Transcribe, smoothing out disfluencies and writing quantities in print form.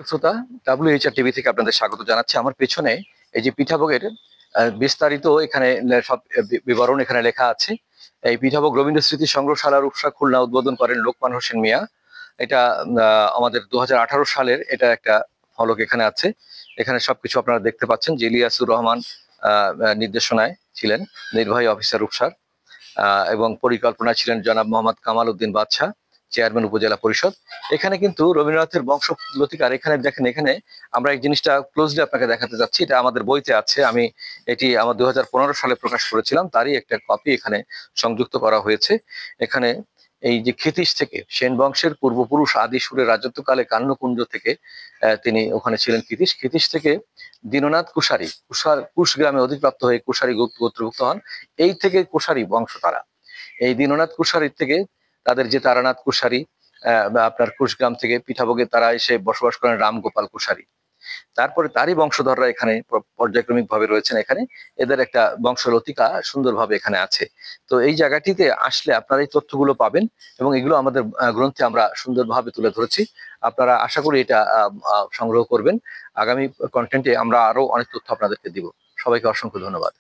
শ্রোতা, WHR TV থেকে আপনাদের স্বাগত জানাচ্ছি। আমার পেছনে এই যে পিঠাভোগের বিস্তারিত এখানে সব বিবরণ এখানে লেখা আছে। এই পিঠাভোগ রবীন্দ্র স্মৃতি সংগ্রহশালার রূপসা খুলনা উদ্বোধন করেন লোকমান হোসেন মিয়া। এটা আমাদের 2018 সালের এটা একটা ফলক এখানে আছে। এখানে সবকিছু আপনারা দেখতে পাচ্ছেন যে ইলিয়াসুর রহমান নির্দেশনায় ছিলেন নির্বাহী অফিসার রূপসার, এবং পরিকল্পনা ছিলেন জনাব মোহাম্মদ কামাল উদ্দিন বাদশাহ, চেয়ারম্যান উপজেলা পরিষদ। এখানে কিন্তু রবীন্দ্রনাথের বংশলতিকার এখানে দেখেন, এখানে আমরা এই জিনিসটা ক্লোজলি আপনাকে দেখাতে যাচ্ছি। এটা আমাদের বইতে আছে, আমি এটি আমার 2015 সালে প্রকাশ করেছিলাম, তারই একটা কপি এখানে সংযুক্ত করা হয়েছে। এখানে এই যে ক্ষিতিশ থেকে সেন বংশের পূর্বপুরুষ আদি সুরের রাজত্বকালে কান্নকুঞ্জ থেকে তিনি ওখানে ছিলেন ক্ষিতিশ। ক্ষিতিশ থেকে দীননাথ কুশারী কুশ গ্রামে অধিপ্রাপ্ত হয়ে কুশারী গোত্রভুক্ত হন। এই থেকে কুশারী বংশ তারা। এই দীননাথ কুশারীর থেকে তাদের যে তারানাথ কুশারী, বা আপনার কুশগ্রাম থেকে পিঠাভোগে তারা এসে বসবাস করেন রামগোপাল কুশারী। তারপরে তারই বংশধররা এখানে পর্যায়ক্রমিক ভাবে রয়েছেন। এখানে এদের একটা বংশলতিকা সুন্দরভাবে এখানে আছে। তো এই জায়গাটিতে আসলে আপনারা এই তথ্যগুলো পাবেন, এবং এগুলো আমাদের গ্রন্থে আমরা সুন্দরভাবে তুলে ধরেছি। আপনারা আশা করি এটা সংগ্রহ করবেন। আগামী কন্টেন্টে আমরা আরো অনেক তথ্য আপনাদেরকে দিব। সবাইকে অসংখ্য ধন্যবাদ।